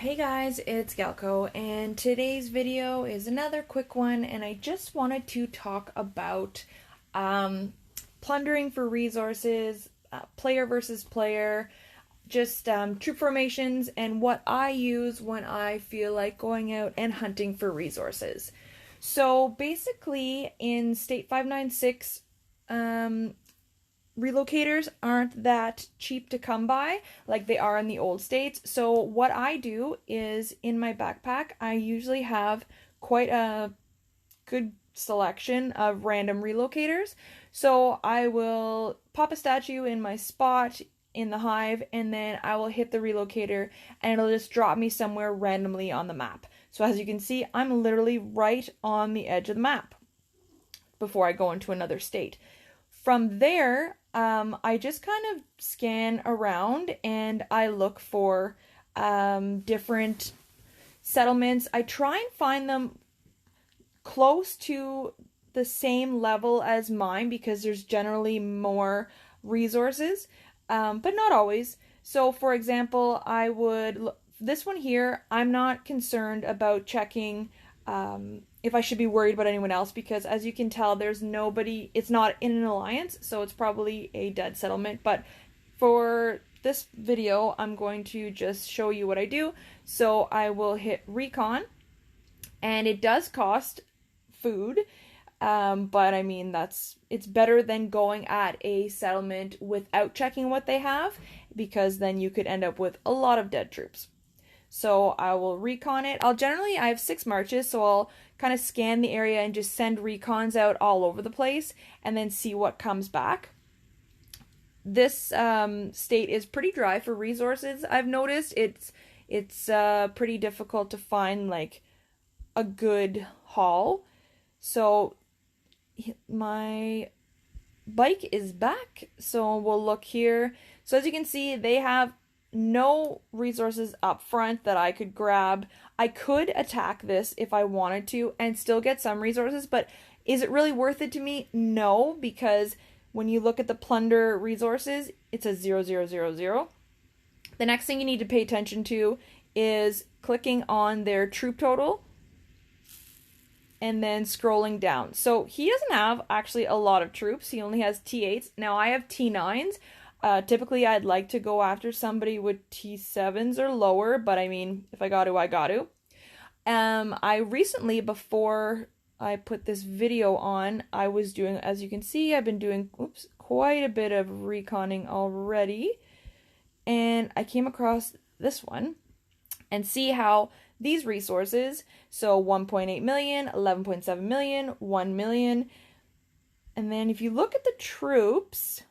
Hey guys, it's Galco, and today's video is another quick one, and I just wanted to talk about plundering for resources, player versus player, just troop formations, and what I use when I feel like going out and hunting for resources. So basically, in State 596, relocators aren't that cheap to come by like they are in the old states. So what I do is in my backpack, I usually have quite a good selection of random relocators. So I will pop a statue in my spot in the hive, and then I will hit the relocator and it'll just drop me somewhere randomly on the map. So as you can see, I'm literally right on the edge of the map before I go into another state. From there, I just kind of scan around and I look for different settlements. I try and find them close to the same level as mine because there's generally more resources, but not always. So, for example, this one here, I'm not concerned about checking if I should be worried about anyone else, because as you can tell, there's nobody, it's not in an alliance, so it's probably a dead settlement. But for this video, I'm going to just show you what I do. So I will hit recon, and it does cost food, but I mean, it's better than going at a settlement without checking what they have, because then you could end up with a lot of dead troops. So I will recon it. I have 6 marches, so I'll kind of scan the area and just send recons out all over the place and then see what comes back. This state is pretty dry for resources. I've noticed it's pretty difficult to find like a good haul. So my bike is back, so we'll look here. So as you can see, they have no resources up front that I could grab. I could attack this if I wanted to and still get some resources, but is it really worth it to me? No, because when you look at the plunder resources, it says 0000. The next thing you need to pay attention to is clicking on their troop total and then scrolling down. So he doesn't have actually a lot of troops. He only has T8s. Now I have T9s. Typically, I'd like to go after somebody with T7s or lower, but I mean, if I got to, I got to. I recently, before I put this video on, I was doing, as you can see, I've been doing, quite a bit of reconning already, and I came across this one, and see how these resources, so 1.8 million, 11.7 million, 1 million, and then if you look at the troops,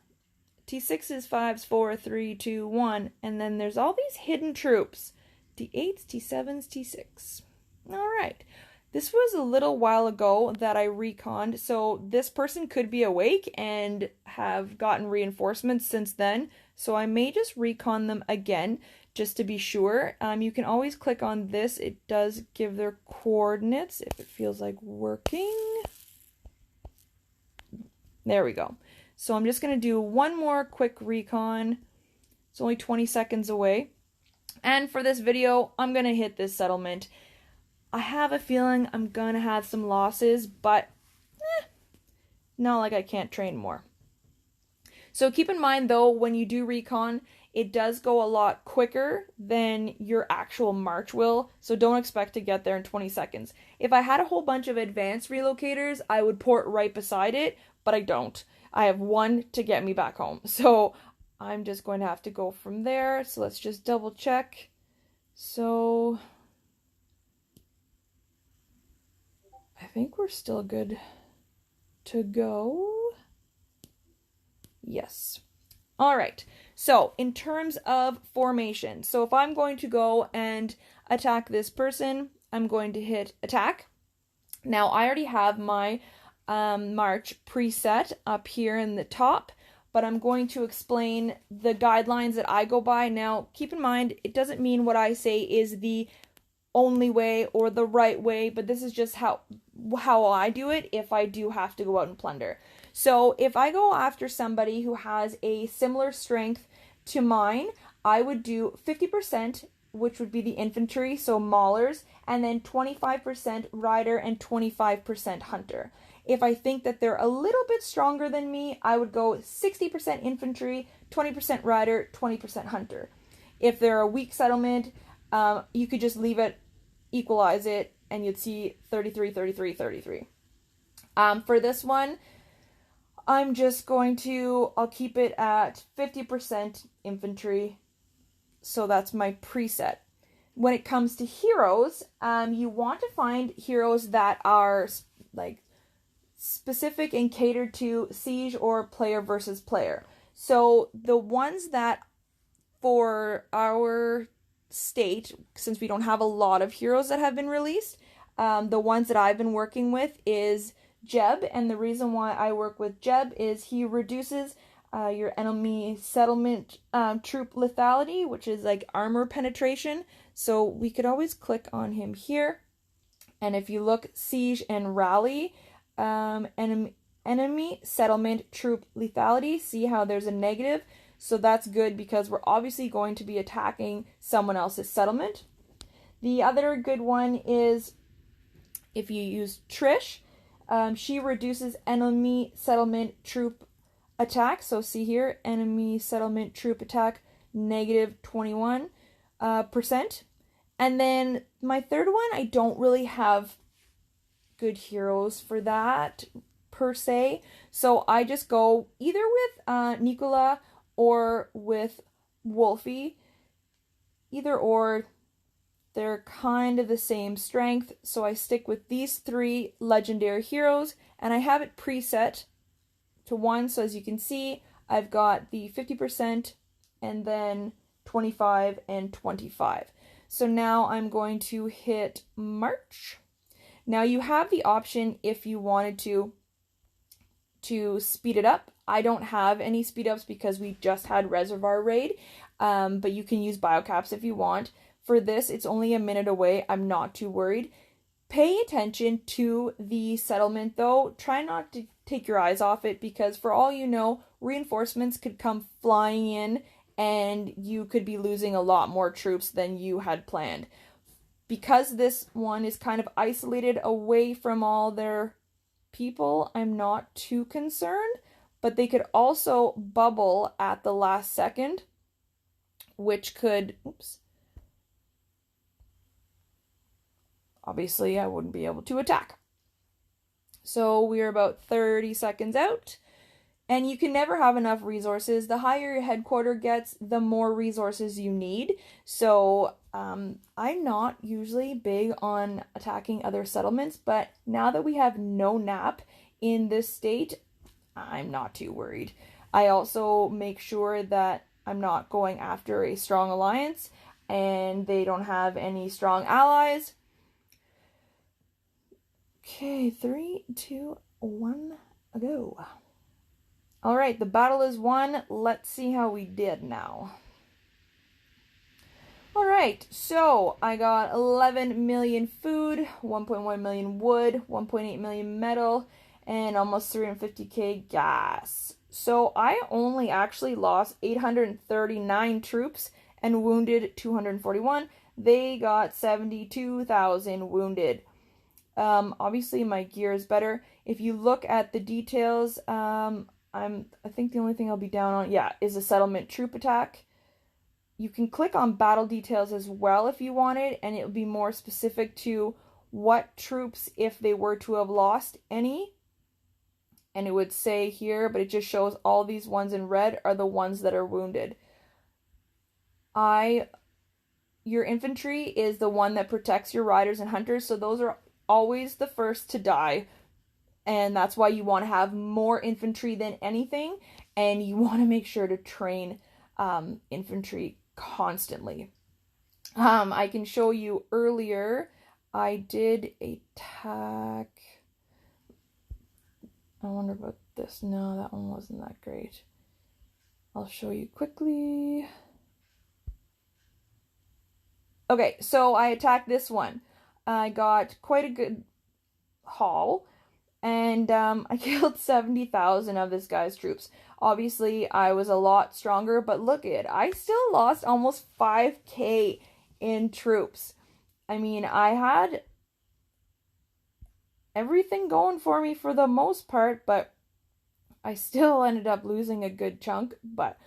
T6s, 5s, 4, 3, 2, 1, and then there's all these hidden troops. T8s, T7s, T6. Alright. This was a little while ago that I reconned, so this person could be awake and have gotten reinforcements since then, so I may just recon them again, just to be sure. You can always click on this. It does give their coordinates, if it feels like working. There we go. So I'm just going to do one more quick recon. It's only 20 seconds away. And for this video, I'm going to hit this settlement. I have a feeling I'm going to have some losses, but not like I can't train more. So keep in mind, though, when you do recon, it does go a lot quicker than your actual march will, so don't expect to get there in 20 seconds. If I had a whole bunch of advanced relocators, I would port right beside it, but I don't. I have one to get me back home, so I'm just going to have to go from there. So let's just double check. So I think we're still good to go. Yes. All right. So in terms of formation, so if I'm going to go and attack this person, I'm going to hit attack. Now I already have my march preset up here in the top, but I'm going to explain the guidelines that I go by. Now keep in mind, it doesn't mean what I say is the only way or the right way, but this is just how I do it if I do have to go out and plunder. So if I go after somebody who has a similar strength to mine, I would do 50% which would be the infantry, so maulers, and then 25% rider and 25% hunter. If I think that they're a little bit stronger than me, I would go 60% infantry, 20% rider, 20% hunter. If they're a weak settlement, you could just leave it, equalize it, and you'd see 33, 33, 33. For this one, I'm just going to, I'll keep it at 50% infantry. So that's my preset. When it comes to heroes, you want to find heroes that are like specific and catered to siege or player versus player. So the ones that for our state, since we don't have a lot of heroes that have been released, the ones that I've been working with is Jeb, and the reason why I work with Jeb is he reduces your enemy settlement troop lethality, which is like armor penetration. So we could always click on him here, and if you look siege and rally, enemy settlement troop lethality, see how there's a negative? So that's good because we're obviously going to be attacking someone else's settlement. The other good one is if you use Trish, she reduces enemy settlement troop attack. So see here, enemy settlement troop attack, negative 21%. And then my third one, I don't really have good heroes for that per se. So I just go either with Nicola or with Wolfie. Either or, they're kind of the same strength. So I stick with these three legendary heroes, and I have it preset to 1. So as you can see, I've got the 50% and then 25 and 25. So now I'm going to hit March. Now you have the option if you wanted to speed it up. I don't have any speed ups because we just had Reservoir Raid, but you can use biocaps if you want. For this, it's only a minute away. I'm not too worried. Pay attention to the settlement though. Try not to take your eyes off it because for all you know, reinforcements could come flying in and you could be losing a lot more troops than you had planned. Because this one is kind of isolated away from all their people, I'm not too concerned, but they could also bubble at the last second, which could, obviously I wouldn't be able to attack. So we're about 30 seconds out, and you can never have enough resources. The higher your headquarter gets, the more resources you need. So I'm not usually big on attacking other settlements, but now that we have no nap in this state, I'm not too worried. I also make sure that I'm not going after a strong alliance and they don't have any strong allies. Okay, 3, 2, 1, go. All right, the battle is won. Let's see how we did now. All right, so I got 11 million food, 1.1 million wood, 1.8 million metal, and almost 350k gas. So I only actually lost 839 troops and wounded 241. They got 72,000 wounded. Obviously my gear is better. If you look at the details, I think the only thing I'll be down on, is a settlement troop attack. You can click on battle details as well if you wanted, and it will be more specific to what troops, if they were to have lost any. And it would say here, but it just shows all these ones in red are the ones that are wounded. Your infantry is the one that protects your riders and hunters, so those are always the first to die. And that's why you want to have more infantry than anything, and you want to make sure to train infantry constantly. I can show you earlier, I did attack. I wonder about this. No, that one wasn't that great. I'll show you quickly. Okay, so I attacked this one. I got quite a good haul, and I killed 70,000 of this guy's troops. Obviously, I was a lot stronger, but look at it. I still lost almost 5k in troops. I mean, I had everything going for me for the most part, but I still ended up losing a good chunk, but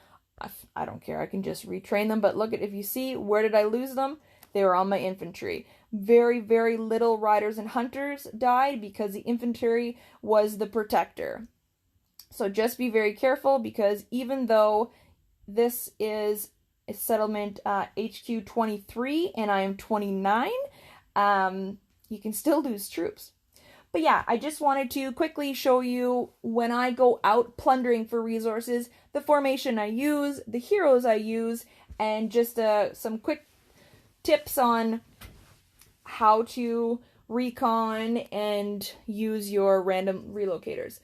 I don't care. I can just retrain them. But look at, if you see, where did I lose them? They were on my infantry. Very, very little riders and hunters died because the infantry was the protector. So just be very careful, because even though this is a settlement HQ 23 and I am 29, you can still lose troops. But yeah, I just wanted to quickly show you, when I go out plundering for resources, the formation I use, the heroes I use, and just some quick tips on how to recon and use your random relocators.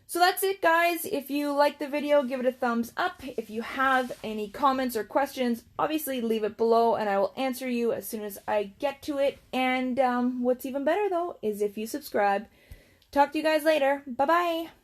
So that's it, guys. If you like the video, give it a thumbs up. If you have any comments or questions, obviously leave it below and I will answer you as soon as I get to it. And what's even better, though, is if you subscribe. Talk to you guys later. Bye-bye.